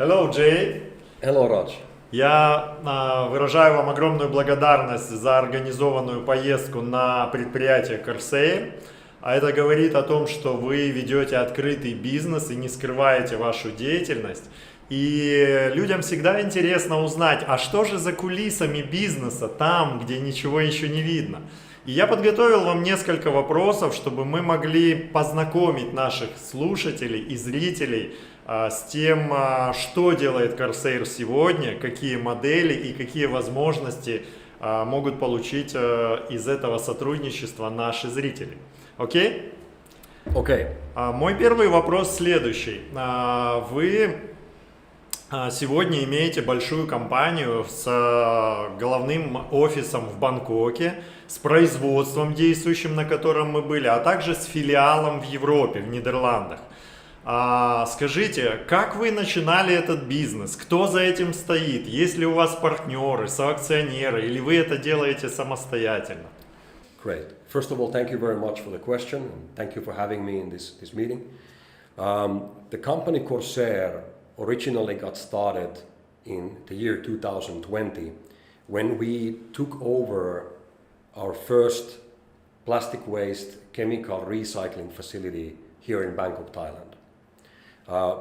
Hello, Jay. Hello, Raj. Я выражаю вам огромную благодарность за организованную поездку на предприятие Corsair. А это говорит о том, что вы ведете открытый бизнес и не скрываете вашу деятельность. И людям всегда интересно узнать, а что же за кулисами бизнеса, там, где ничего еще не видно. И я подготовил вам несколько вопросов, чтобы мы могли познакомить наших слушателей и зрителей с тем, что делает Corsair сегодня, какие модели и какие возможности могут получить из этого сотрудничества наши зрители. Окей? Окей. Мой первый вопрос следующий. Вы сегодня имеете большую компанию с головным офисом в Бангкоке, с производством действующим, на котором мы были, а также с филиалом в Европе, в Нидерландах. Скажите, как вы начинали этот бизнес? Кто за этим стоит? Есть ли у вас партнеры, соакционеры, или вы это делаете самостоятельно? Great. First of all, thank you very much for the question, and thank you for having me in this meeting. The company Corsair originally got started in the year 2020 when we took over our first plastic waste chemical recycling facility here in Bangkok, Thailand.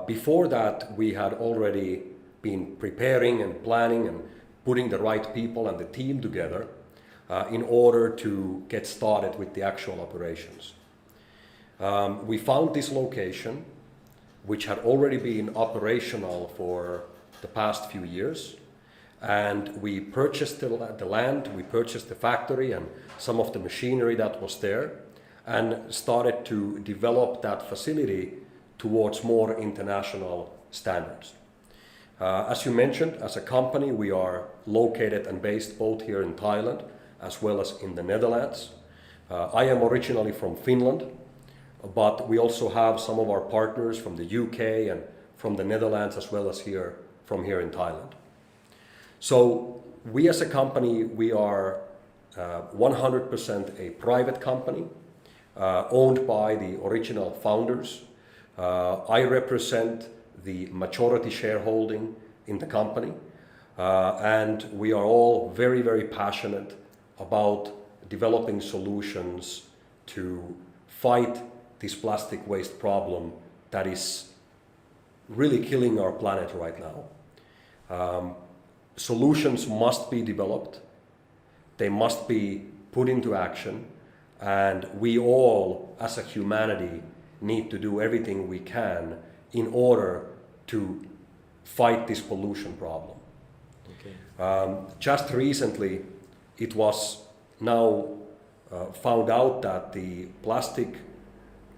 Before that, we had already been preparing and planning and putting the right people and the team together in order to get started with the actual operations. We found this location, which had already been operational for the past few years, and we purchased the land, we purchased the factory and some of the machinery that was there, and started to develop that facility towards more international standards. As you mentioned, as a company, we are located and based both here in Thailand as well as in the Netherlands. I am originally from Finland, but we also have some of our partners from the UK and from the Netherlands as well as from here in Thailand. So we as a company, we are 100% a private company owned by the original founders. I represent the majority shareholding in the company, and we are all very, very passionate about developing solutions to fight this plastic waste problem that is really killing our planet right now. Solutions must be developed, they must be put into action, and we all as a humanity need to do everything we can in order to fight this pollution problem. Okay. Just recently it was now found out that the plastic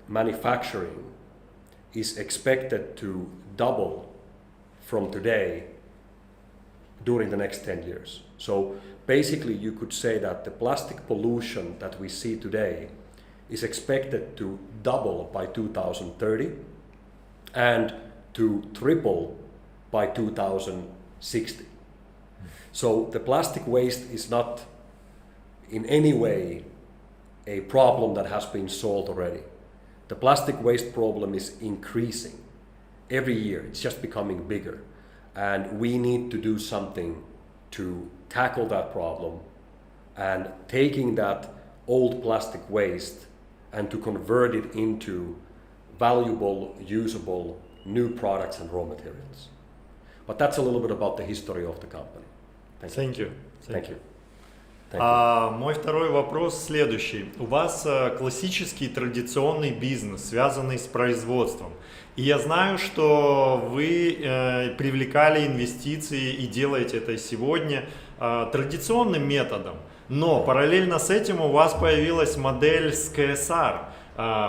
manufacturing is expected to double from today during the next 10 years. So basically you could say that the plastic pollution that we see today is expected to double by 2030 and to triple by 2060. So the plastic waste is not in any way a problem that has been solved already. The plastic waste problem is increasing every year. It's just becoming bigger. And we need to do something to tackle that problem and taking that old plastic waste and to convert it into valuable, usable, new products and raw materials. But that's a little bit about the history of the company. Thank you. Thank you. Мой второй вопрос следующий. У вас классический традиционный бизнес, связанный с производством. И я знаю, что вы привлекали инвестиции и делаете это сегодня традиционным методом. Но параллельно с этим у вас появилась модель с КСР,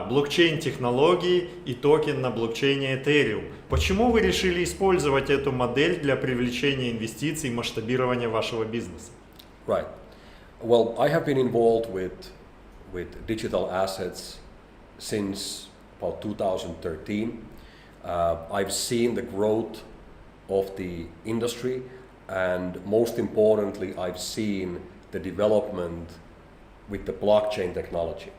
блокчейн-технологии и токен на блокчейне Ethereum. Почему вы решили использовать эту модель для привлечения инвестиций и масштабирования вашего бизнеса? Right. Well, I have been involved with digital assets since about 2013. I've seen the growth of the industry, and most importantly, I've seen the development with the blockchain technology.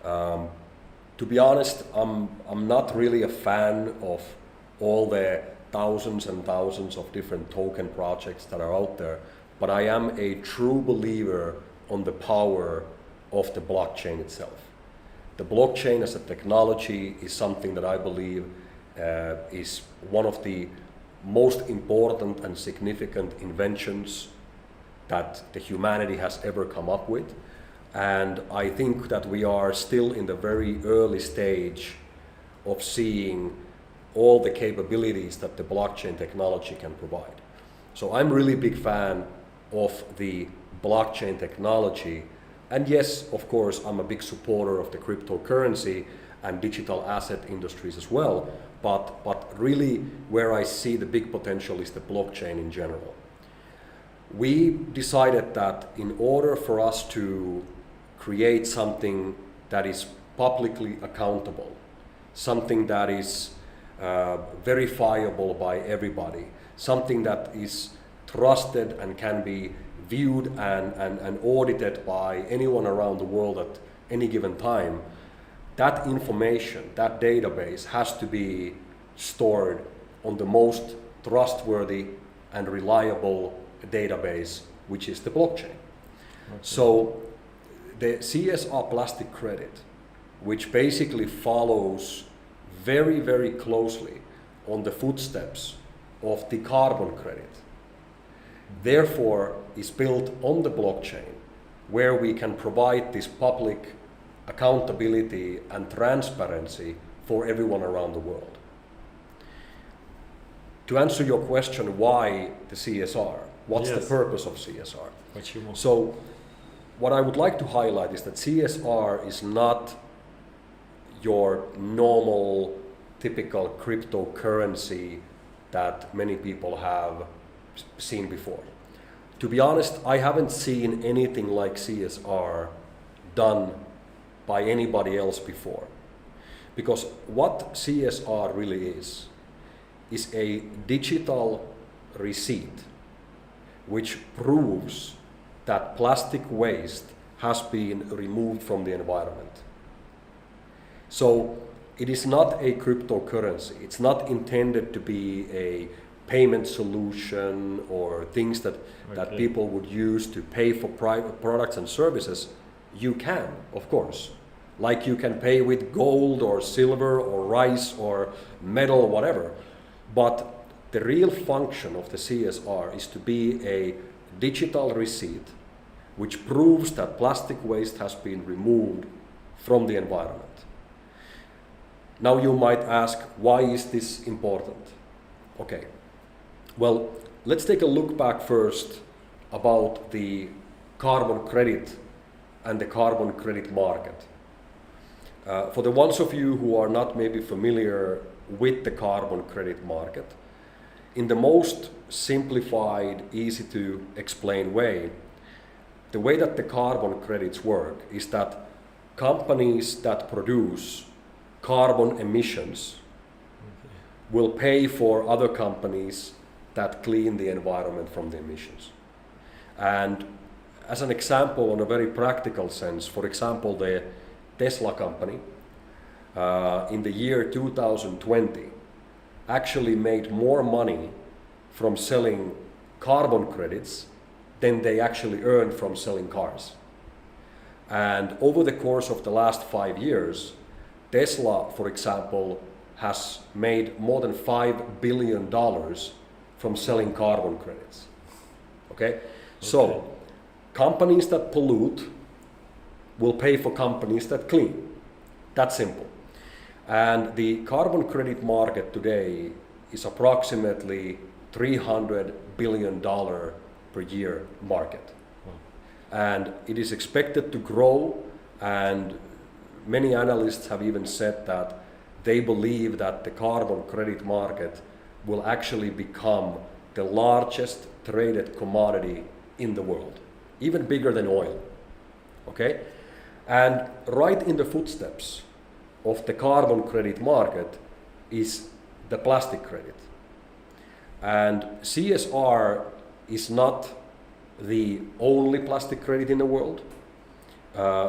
To be honest, I'm not really a fan of all the thousands and thousands of different token projects that are out there, but I am a true believer on the power of the blockchain itself. The blockchain as a technology is something that I believe is one of the most important and significant inventions that the humanity has ever come up with. And I think that we are still in the very early stage of seeing all the capabilities that the blockchain technology can provide. So I'm really big fan of the blockchain technology. And yes, of course, I'm a big supporter of the cryptocurrency and digital asset industries as well. But really where I see the big potential is the blockchain in general. We decided that in order for us to create something that is publicly accountable, something that is verifiable by everybody, something that is trusted and can be viewed and audited by anyone around the world at any given time, that information, that database has to be stored on the most trustworthy and reliable database, which is the blockchain. Okay. So the CSR plastic credit, which basically follows very, very closely on the footsteps of the carbon credit, therefore is built on the blockchain, where we can provide this public accountability and transparency for everyone around the world. To answer your question, why the CSR? What's the purpose of CSR? So what I would like to highlight is that CSR is not your normal, typical cryptocurrency that many people have seen before. To be honest, I haven't seen anything like CSR done by anybody else before. Because what CSR really is a digital receipt which proves that plastic waste has been removed from the environment. So it is not a cryptocurrency. It's not intended to be a payment solution or things that people would use to pay for private products and services. You can, of course. Like you can pay with gold or silver or rice or metal, whatever. But the real function of the CSR is to be a digital receipt which proves that plastic waste has been removed from the environment. Now you might ask, why is this important? Okay, well, let's take a look back first about the carbon credit and the carbon credit market. For the ones of you who are not maybe familiar with the carbon credit market, in the most simplified, easy to explain way, the way that the carbon credits work is that companies that produce carbon emissions will pay for other companies that clean the environment from the emissions. And as an example, on a very practical sense, for example, the Tesla company in the year 2020 actually made more money from selling carbon credits than they actually earned from selling cars. And over the course of the last 5 years, Tesla, for example, has made more than $5 billion from selling carbon credits. Okay? So, companies that pollute will pay for companies that clean. That's simple. And the carbon credit market today is approximately $300 billion per year market. And it is expected to grow, and many analysts have even said that they believe that the carbon credit market will actually become the largest traded commodity in the world, even bigger than oil. Okay? And right in the footsteps of the carbon credit market is the plastic credit. And CSR is not the only plastic credit in the world.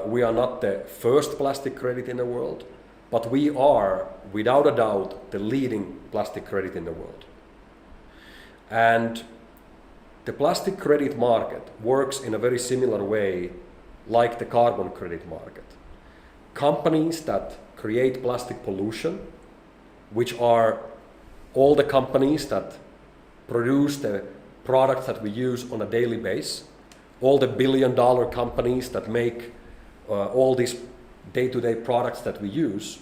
We are not the first plastic credit in the world, but we are, without a doubt, the leading plastic credit in the world. And the plastic credit market works in a very similar way like the carbon credit market. Companies that create plastic pollution, which are all the companies that produce the products that we use on a daily basis, all the billion-dollar companies that make all these day-to-day products that we use,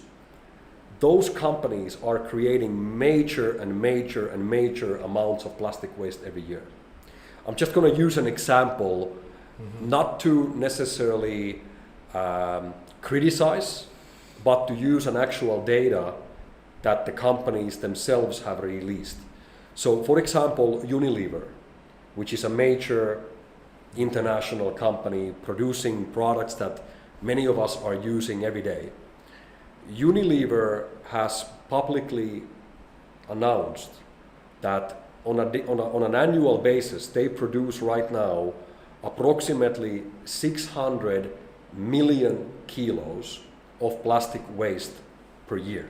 those companies are creating major amounts of plastic waste every year. I'm just going to use an example, not to necessarily criticize, but to use an actual data that the companies themselves have released. So for example, Unilever, which is a major international company producing products that many of us are using every day. Unilever has publicly announced that on an annual basis, they produce right now approximately 600 million kilos of plastic waste per year.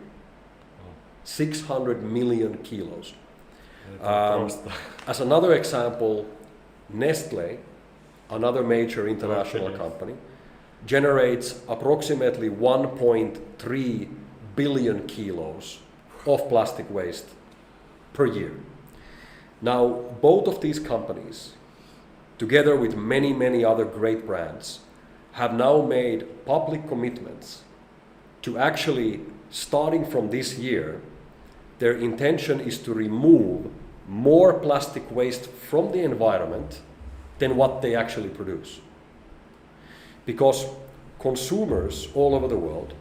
600 million kilos. As another example, Nestle, another major international company, generates approximately 1.3 billion kilos of plastic waste per year. Now, both of these companies, together with many other great brands, have now made public commitments to actually, starting from this year, their intention is to remove more plastic waste from the environment than what they actually produce. Because consumers all over the world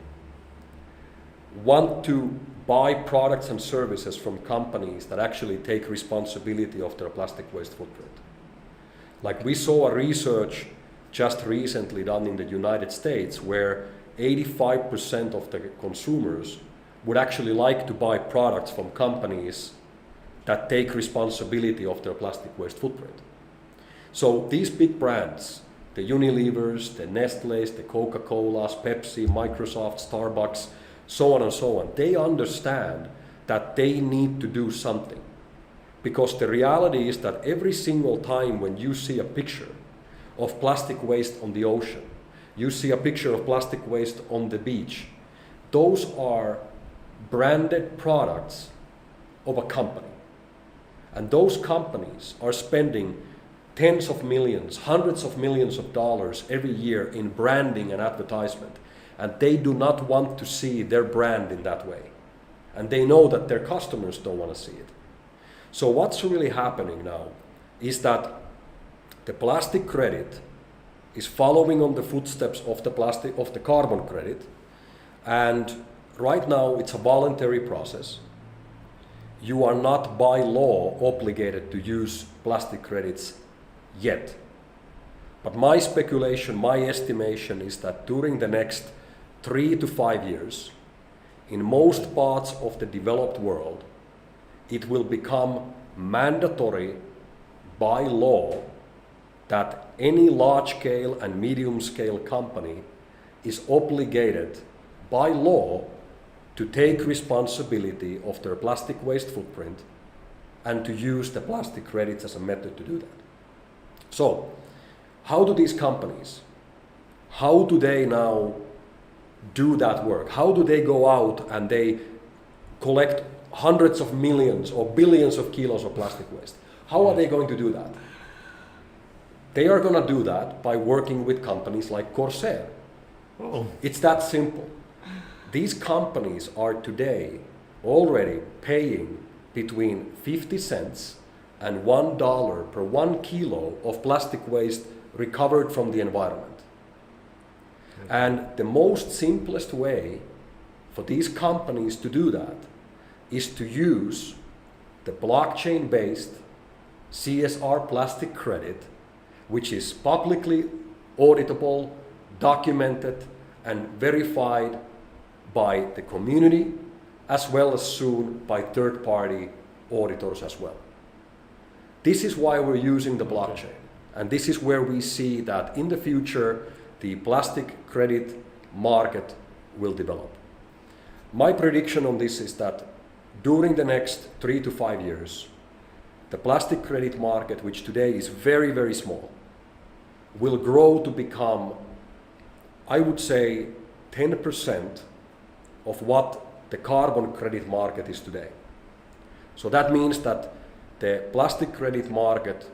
want to buy products and services from companies that actually take responsibility of their plastic waste footprint. Like we saw a research just recently done in the United States where 85% of the consumers would actually like to buy products from companies that take responsibility of their plastic waste footprint. So these big brands, the Unilevers, the Nestles, the Coca-Colas, Pepsi, Microsoft, Starbucks, so on and so on, they understand that they need to do something. Because the reality is that every single time when you see a picture of plastic waste on the ocean, you see a picture of plastic waste on the beach, those are branded products of a company. And those companies are spending tens of millions, hundreds of millions of dollars every year in branding and advertisement. And they do not want to see their brand in that way. And they know that their customers don't want to see it. So what's really happening now is that the plastic credit is following on the footsteps of the carbon credit. And right now it's a voluntary process. You are not by law obligated to use plastic credits yet. But my speculation, my estimation is that during the next 3 to 5 years, in most parts of the developed world, it will become mandatory by law that any large-scale and medium-scale company is obligated by law to take responsibility of their plastic waste footprint and to use the plastic credits as a method to do that. So, how do these companies, how do they now do that work? How do they go out and they collect hundreds of millions or billions of kilos of plastic waste? How are they going to do that? They are going to do that by working with companies like Corsair. Oh. It's that simple. These companies are today already paying between 50 cents and $1 per 1 kilo of plastic waste recovered from the environment. And the most simplest way for these companies to do that is to use the blockchain-based CSR plastic credit, which is publicly auditable, documented, and verified by the community, as well as soon by third-party auditors as well. This is why we're using the blockchain. And this is where we see that in the future, the plastic credit market will develop. My prediction on this is that during the next 3 to 5 years, the plastic credit market, which today is very, very small, will grow to become, I would say, 10% of what the carbon credit market is today. So that means that the plastic credit market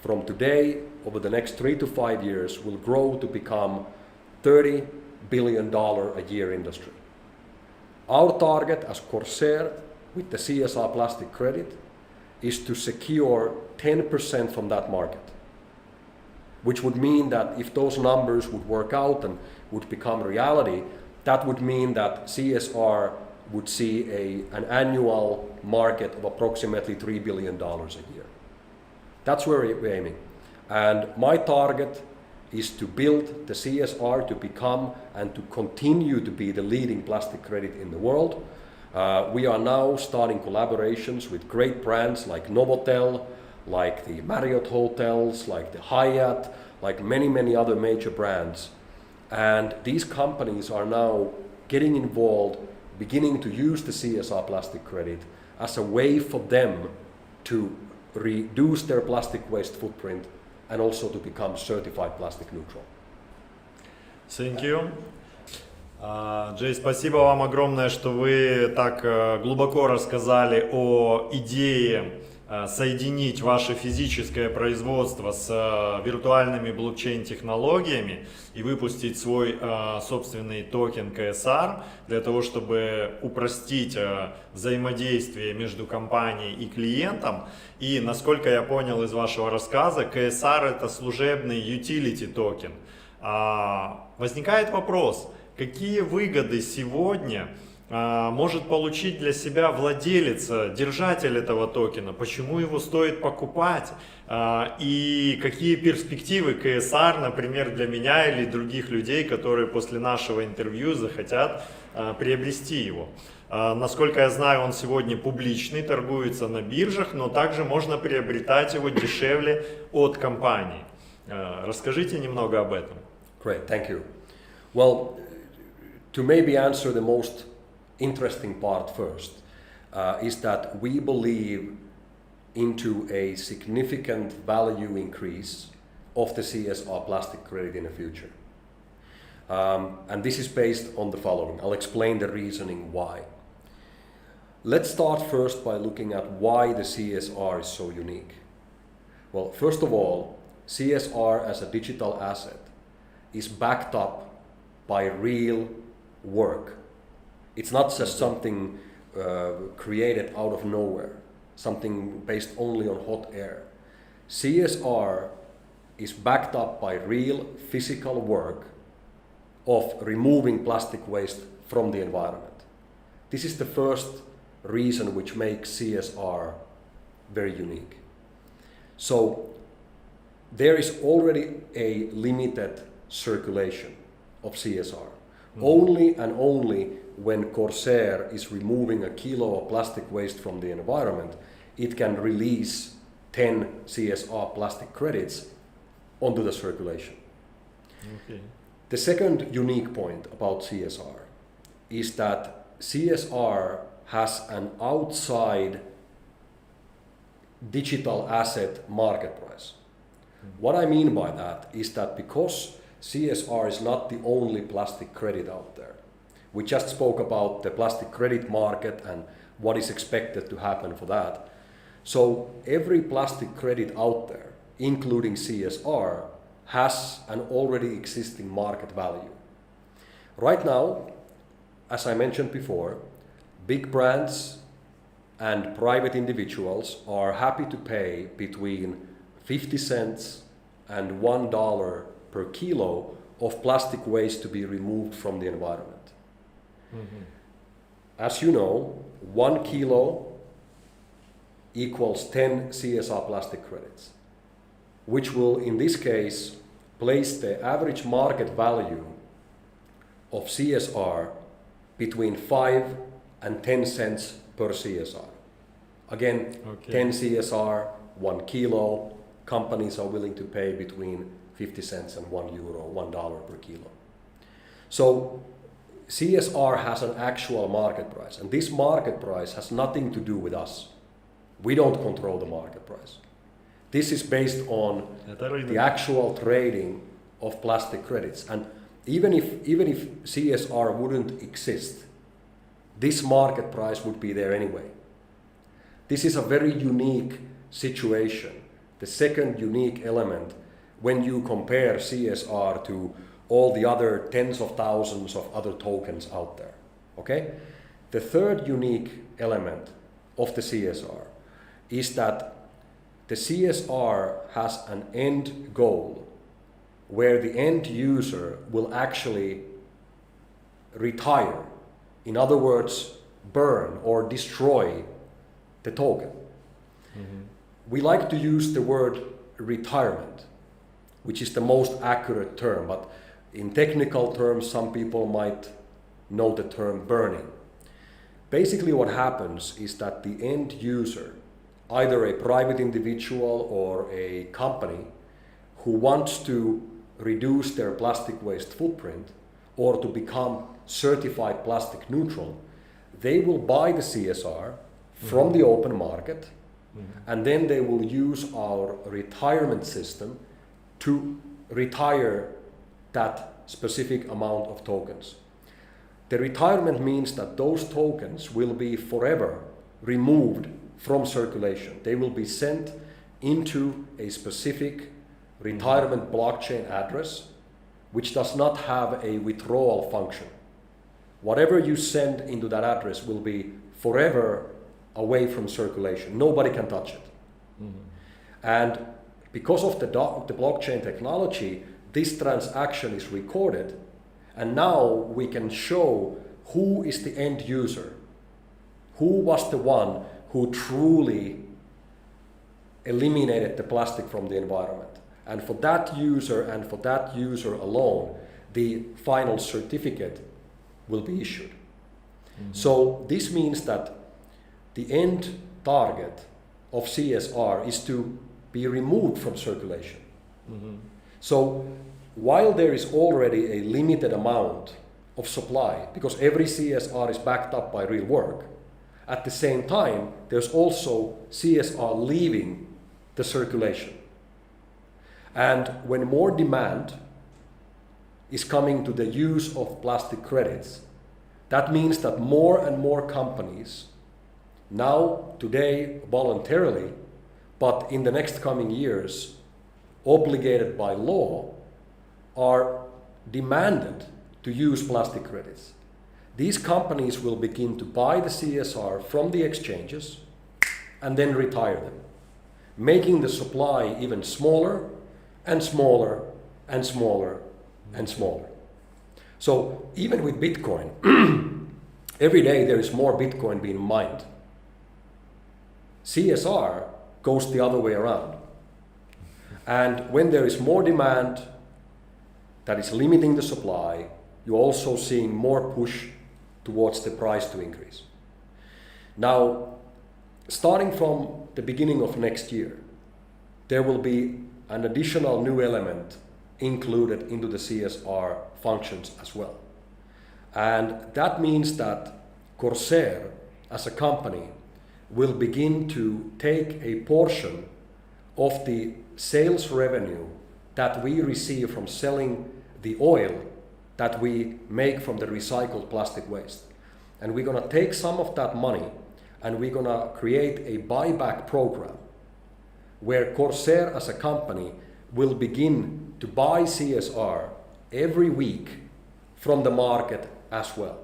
from today over the next 3 to 5 years will grow to become $30 billion a year industry. Our target as Corsair with the CSR plastic credit is to secure 10% from that market, which would mean that if those numbers would work out and would become reality, that would mean that CSR would see an annual market of approximately $3 billion a year. That's where we're aiming. And my target is to build the CSR to become and to continue to be the leading plastic credit in the world. We are now starting collaborations with great brands like Novotel, like the Marriott hotels, like the Hyatt, like many, many other major brands. And these companies are now getting involved, beginning to use the CSR plastic credit as a way for them to reduce their plastic waste footprint and also to become certified plastic neutral. Thank you. Джей, спасибо вам огромное, что вы так глубоко рассказали о идее соединить ваше физическое производство с виртуальными блокчейн-технологиями и выпустить свой собственный токен КСР для того, чтобы упростить взаимодействие между компанией и клиентом. И, насколько я понял из вашего рассказа, КСР – это служебный utility токен. Возникает вопрос, какие выгоды сегодня может получить для себя владелец, держатель этого токена, почему его стоит покупать и какие перспективы КСР, например, для меня или других людей, которые после нашего интервью захотят приобрести его. Насколько я знаю, он сегодня публичный, торгуется на биржах, но также можно приобретать его дешевле от компании. Расскажите немного об этом. Great, thank you. Well, to maybe answer the most interesting part first, is that we believe into a significant value increase of the CSR plastic credit in the future. And this is based on the following. I'll explain the reasoning why. Let's start first by looking at why the CSR is so unique. Well, first of all, CSR as a digital asset is backed up by real work. It's not just something created out of nowhere, something based only on hot air. CSR is backed up by real physical work of removing plastic waste from the environment. This is the first reason which makes CSR very unique. So there is already a limited circulation of CSR. Only and only when Corsair is removing a kilo of plastic waste from the environment, it can release 10 CSR plastic credits onto the circulation. Okay. The second unique point about CSR is that CSR has an outside digital asset market price. What I mean by that is that because CSR is not the only plastic credit out there. We just spoke about the plastic credit market and what is expected to happen for that. So every plastic credit out there, including CSR, has an already existing market value. Right now, as I mentioned before, big brands and private individuals are happy to pay between 50 cents and $1 per kilo of plastic waste to be removed from the environment. Mm-hmm. As you know, 1 kilo equals 10 CSR plastic credits, which will in this case place the average market value of CSR between 5 and 10 cents per CSR. Again, okay. 10 CSR, 1 kilo, companies are willing to pay between 50 cents and €1, $1 per kilo. So CSR has an actual market price, and this market price has nothing to do with us. We don't control the market price. This is based on Это рынок. the actual trading of plastic credits. And even if CSR wouldn't exist, this market price would be there anyway. This is a very unique situation. The second unique element when you compare CSR to all the other tens of thousands of other tokens out there. Okay? The third unique element of the CSR is that the CSR has an end goal where the end user will actually retire. In other words, burn or destroy the token. Mm-hmm. We like to use the word retirement, which is the most accurate term, but in technical terms, some people might know the term burning. Basically what happens is that the end user, either a private individual or a company who wants to reduce their plastic waste footprint or to become certified plastic neutral, they will buy the CSR from the open market, and then they will use our retirement system to retire that specific amount of tokens. The retirement means that those tokens will be forever removed from circulation. They will be sent into a specific retirement blockchain address, which does not have a withdrawal function. Whatever you send into that address will be forever away from circulation. Nobody can touch it. And because of the blockchain technology, this transaction is recorded, and now we can show who is the end user, who was the one who truly eliminated the plastic from the environment. And for that user and for that user alone, the final certificate will be issued. So this means that the end target of CSR is to be removed from circulation. So while there is already a limited amount of supply, because every CSR is backed up by real work, at the same time, there's also CSR leaving the circulation. And when more demand is coming to the use of plastic credits, that means that more and more companies, now, today, voluntarily, but in the next coming years, obligated by law, are demanded to use plastic credits. These companies will begin to buy the CSR from the exchanges and then retire them, making the supply even smaller and smaller and smaller and smaller. So even with Bitcoin, every day there is more Bitcoin being mined. CSR goes the other way around. And when there is more demand that is limiting the supply, you're also seeing more push towards the price to increase. Now, starting from the beginning of next year, there will be an additional new element included into the CSR functions as well. And that means that Corsair, as a company, will begin to take a portion of the sales revenue that we receive from selling the oil that we make from the recycled plastic waste. And we're gonna take some of that money and we're gonna create a buyback program where Corsair as a company will begin to buy CSR every week from the market as well.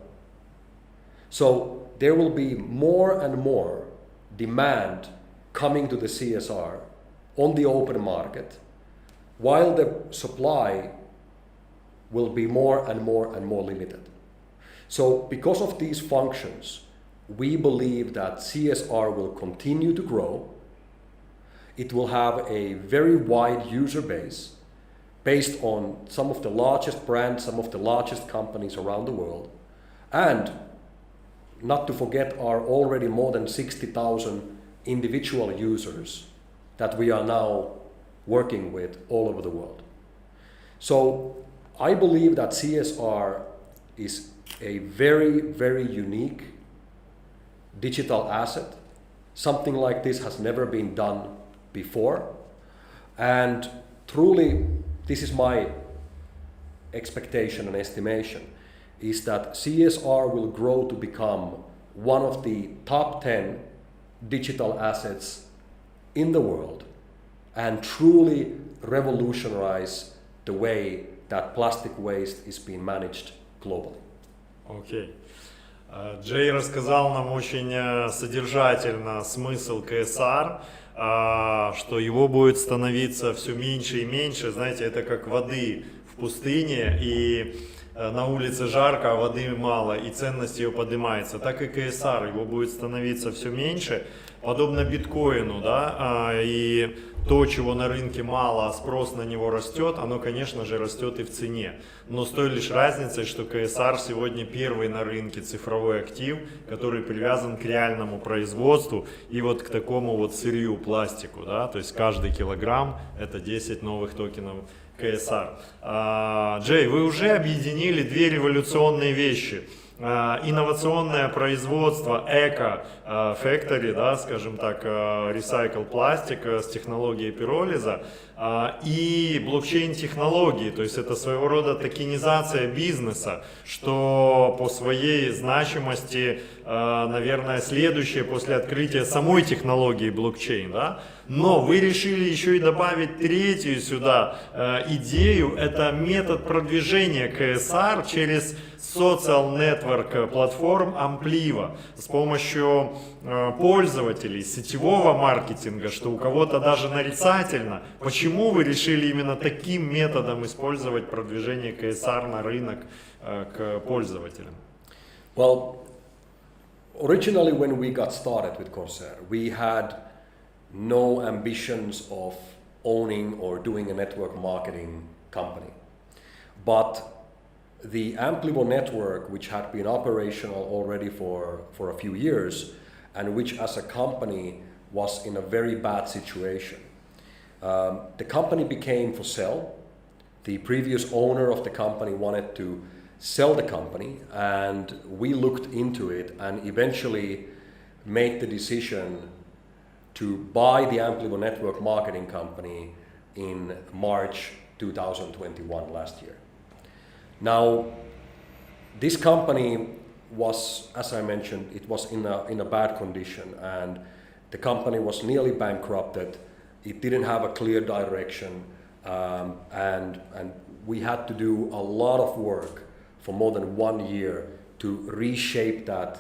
So there will be more and more demand coming to the CSR on the open market, while the supply will be more and more and more limited. So because of these functions, we believe that CSR will continue to grow. It will have a very wide user base based on some of the largest brands, some of the largest companies around the world, and not to forget our already more than 60,000 individual users that we are now working with all over the world. So I believe that CSR is a very, very unique digital asset Something like this has never been done before, and truly, this is my expectation and estimation, is that CSR will grow to become one of the top 10 digital assets in the world and truly revolutionize the way that plastic waste is being managed globally. Окей. Джей рассказал нам очень содержательно смысл КСР, что его будет становиться все меньше и меньше. Знаете, это как воды в пустыне, и на улице жарко, а воды мало, и ценность ее поднимается. Так и КСР, его будет становиться все меньше, подобно биткоину, да, и то, чего на рынке мало, а спрос на него растет, оно, конечно же, растет и в цене. Но с той лишь разницей, что КСР сегодня первый на рынке цифровой актив, который привязан к реальному производству и вот к такому вот сырью, пластику, да, то есть каждый килограмм это 10 новых токенов КСР. Джей, вы уже объединили две революционные вещи. Инновационное производство эко-фактори, да, скажем так, recycle пластик с технологией пиролиза, и блокчейн-технологии, то есть это своего рода токенизация бизнеса, что по своей значимости, наверное, следующее после открытия самой технологии блокчейн, да? Но вы решили еще и добавить третью сюда идею, это метод продвижения КСР через social network платформ Ampliva с помощью пользователей, сетевого маркетинга, что у кого-то даже нарицательно. Почему вы решили именно таким методом использовать продвижение КСР на рынок к пользователям? Well, originally when we got started with Corsair, we had no ambitions of owning or doing a network marketing company. But the Amplivo network, which had been operational already for a few years, and which as a company was in a very bad situation. The company became for sale. The previous owner of the company wanted to sell the company, and we looked into it and eventually made the decision to buy the Amplivo network marketing company in March 2021 last year. Now, this company was, as I mentioned, it was in a bad condition, and the company was nearly bankrupted. It didn't have a clear direction, and we had to do a lot of work for more than 1 year to reshape that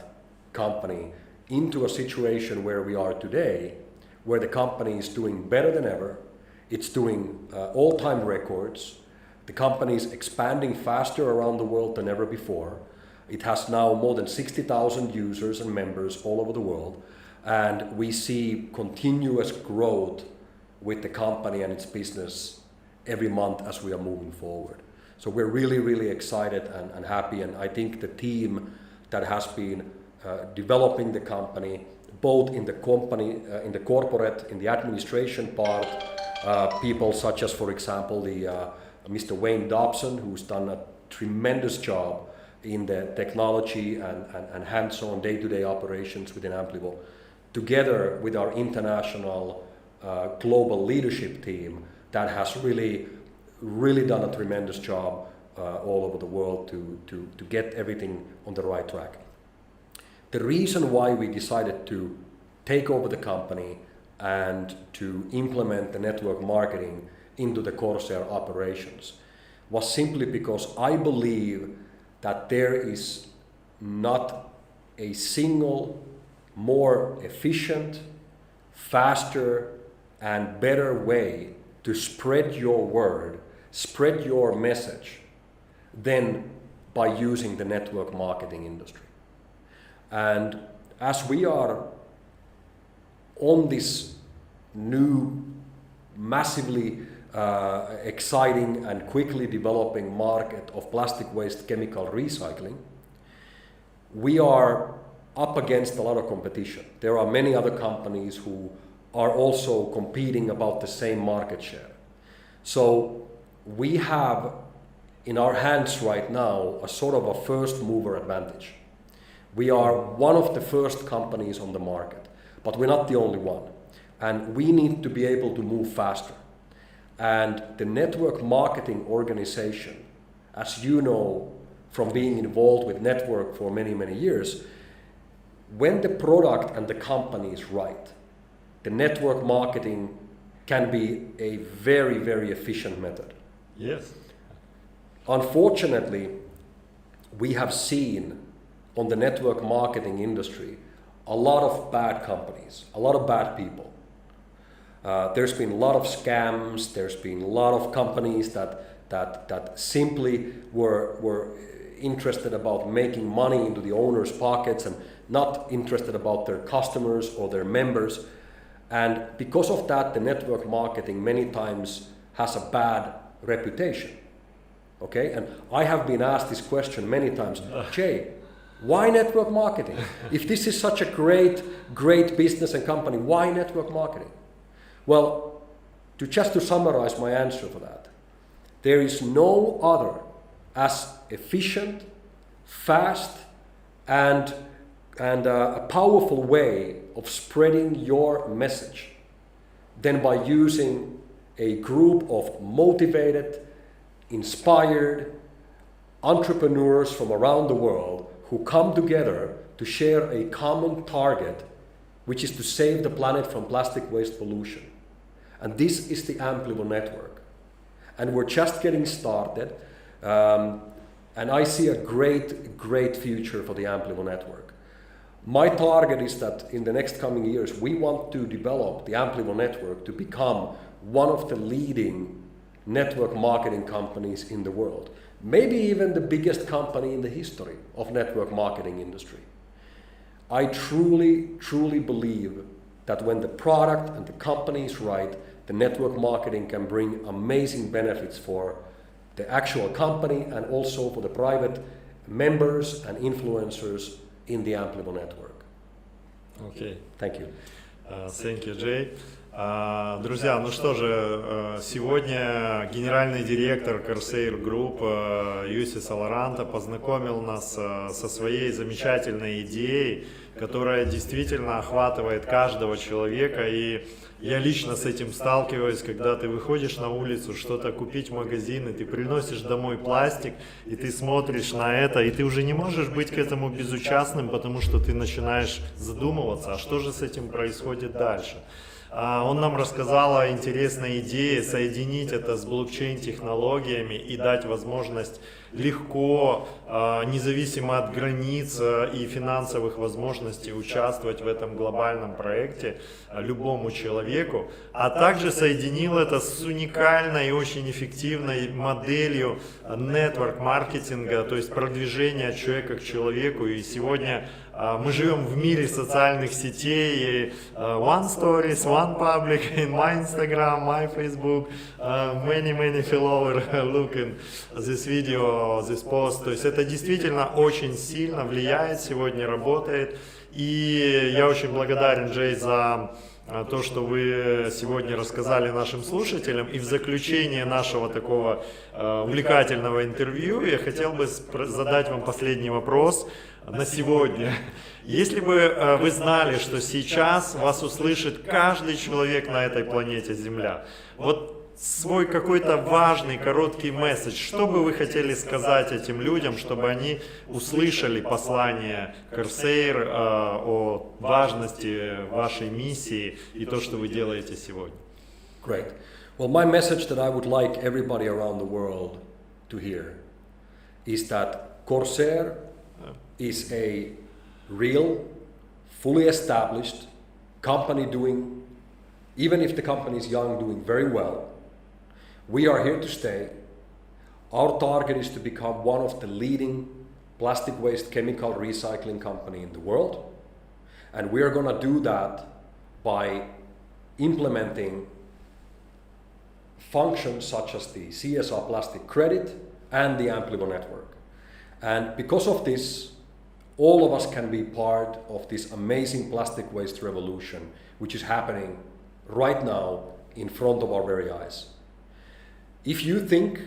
company into a situation where we are today, where the company is doing better than ever. It's doing all-time records. The company is expanding faster around the world than ever before. It has now more than 60,000 users and members all over the world, and we see continuous growth with the company and its business every month as we are moving forward. So we're really, really excited and happy, and I think the team that has been developing the company, both in the company, in the corporate, in the administration part, people such as, for example, Mr. Wayne Dobson, who's done a tremendous job in the technology and hands-on day-to-day operations within Amplivo, together with our international global leadership team that has really done a tremendous job all over the world to get everything on the right track. The reason why we decided to take over the company and to implement the network marketing into the Corsair operations was simply because I believe that there is not a single more efficient, faster, and better way to spread your word, spread your message, than by using the network marketing industry. And as we are on this new, massively exciting and quickly developing market of plastic waste chemical recycling, we are up against a lot of competition. There are many other companies who are also competing about the same market share. So we have in our hands right now a sort of a first mover advantage. We are one of the first companies on the market, But we're not the only one. And we need to be able to move faster. And the network marketing organization, as you know from being involved with network for many, many years, when the product and the company is right, the network marketing can be a very, very efficient method. Yes. Unfortunately, we have seen on the network marketing industry a lot of bad companies, a lot of bad people. There's been a lot of scams, there's been a lot of companies that simply were interested about making money into the owner's pockets and not interested about their customers or their members. And because of that, the network marketing many times has a bad reputation. Okay, and I have been asked this question many times, Jay, why network marketing? If this is such a great business and company, why network marketing? Well, just to summarize my answer for that, there is no other as efficient, fast, and a powerful way of spreading your message than by using a group of motivated, inspired entrepreneurs from around the world who come together to share a common target, which is to save the planet from plastic waste pollution. And this is the Amplivo network. And we're just getting started. And I see a great future for the Amplivo network. My target is that in the next coming years, we want to develop the Amplivo network to become one of the leading network marketing companies in the world. Maybe even the biggest company in the history of network marketing industry. I truly believe that when the product and the company is right, the network marketing can bring amazing benefits for the actual company and also for the private members and influencers in the Amplivo network. Okay. Thank you. Thank you, Jay. Друзья, ну что же, сегодня генеральный директор Corsair Group J.Saloranta познакомил нас со своей замечательной идеей, которая действительно охватывает каждого человека, и я лично с этим сталкиваюсь, когда ты выходишь на улицу что-то купить в магазин, и ты приносишь домой пластик, и ты смотришь на это, и ты уже не можешь быть к этому безучастным, потому что ты начинаешь задумываться, а что же с этим происходит дальше. Он нам рассказал о интересной идее соединить это с блокчейн-технологиями и дать возможность легко, независимо от границ и финансовых возможностей, участвовать в этом глобальном проекте любому человеку, а также соединил это с уникальной и очень эффективной моделью нетворк-маркетинга, то есть продвижения человека к человеку. И сегодня мы живем в мире социальных сетей, one stories, one public, in my Instagram, my Facebook, many followers looking this video, this post. То есть это действительно очень сильно влияет, сегодня работает. И я очень благодарен, Джей, за то, что вы сегодня рассказали нашим слушателям. И в заключение нашего такого увлекательного интервью я хотел бы задать вам последний вопрос на сегодня. Если бы вы знали, что сейчас вас услышит каждый человек на этой планете Земля, вот свой какой-то важный, короткий месседж, что бы вы хотели сказать этим людям, чтобы они услышали послание Corsair о важности вашей миссии и то, что вы делаете сегодня? Great. Well, my message that I would like everybody around the world to hear is that Corsair is a real, fully established company doing, even if the company is young, doing very well. We are here to stay. Our target is to become one of the leading plastic waste chemical recycling company in the world. And we are going to do that by implementing functions such as the CSR plastic credit and the Amplivo network. And because of this, all of us can be part of this amazing plastic waste revolution, which is happening right now in front of our very eyes. If you think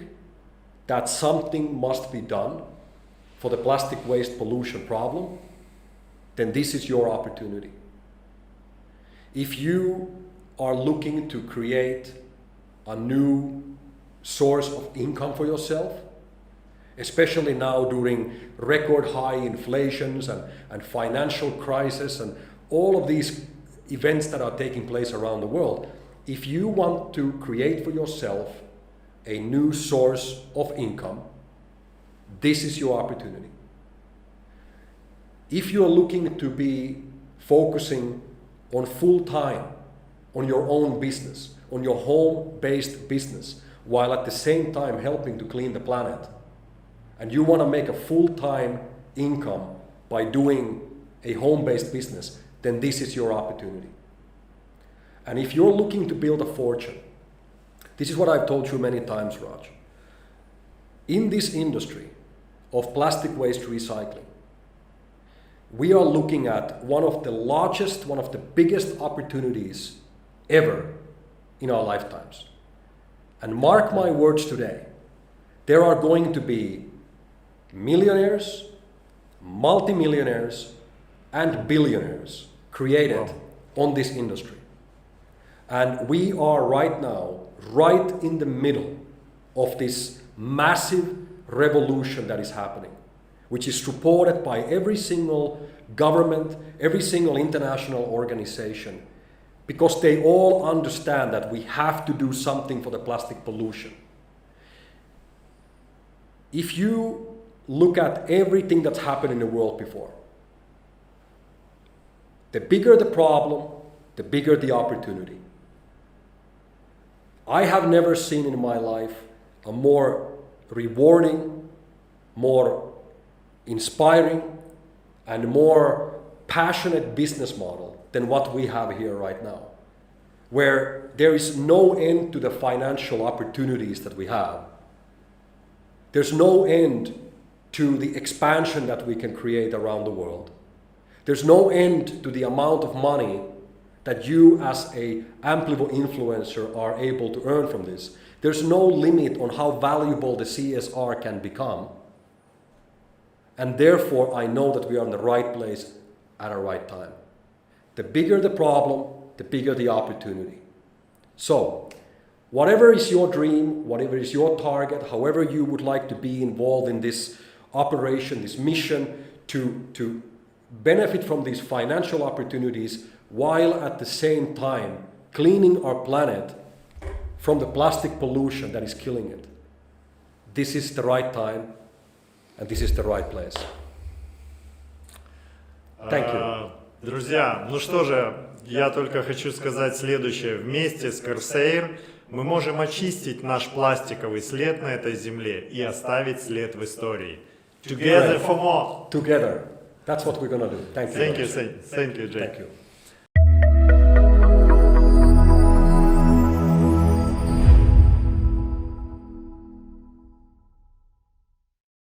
that something must be done for the plastic waste pollution problem, then this is your opportunity. if you are looking to create a new source of income for yourself, especially now during record high inflations and financial crisis and all of these events that are taking place around the world, if you want to create for yourself a new source of income, this is your opportunity. If you're looking to be focusing on full time on your own business, on your home-based business, while at the same time helping to clean the planet, and you want to make a full-time income by doing a home-based business, then this is your opportunity. And if you're looking to build a fortune, this is what I've told you many times, Raj. In this industry of plastic waste recycling, we are looking at one of the largest, one of the biggest opportunities ever in our lifetimes. And mark my words today, there are going to be millionaires, multimillionaires, and billionaires created on this industry. And we are right now, right in the middle of this massive revolution that is happening, which is supported by every single government, every single international organization, because they all understand that we have to do something for the plastic pollution. If you look at everything that's happened in the world before, the bigger the problem, the bigger the opportunity. I have never seen in my life a more rewarding, more inspiring, and more passionate business model than what we have here right now, where there is no end to the financial opportunities that we have. There's no end to the expansion that we can create around the world. There's no end to the amount of money that you as a Amplivo influencer are able to earn from this. There's no limit on how valuable the CSR can become. And therefore, I know that we are in the right place at the right time. The bigger the problem, the bigger the opportunity. So, whatever is your dream, whatever is your target, however you would like to be involved in this operation, this mission to benefit from these financial opportunities while at the same time cleaning our planet from the plastic pollution that is killing it. This is the right time and this is the right place. Thank you. Друзья, ну что же, я только хочу сказать следующее. Вместе с Corsair мы можем очистить наш пластиковый след на этой земле и оставить след в истории. Together for more. Together. That's what we're going to do. Thank you. Thank you, Jay. Thank you.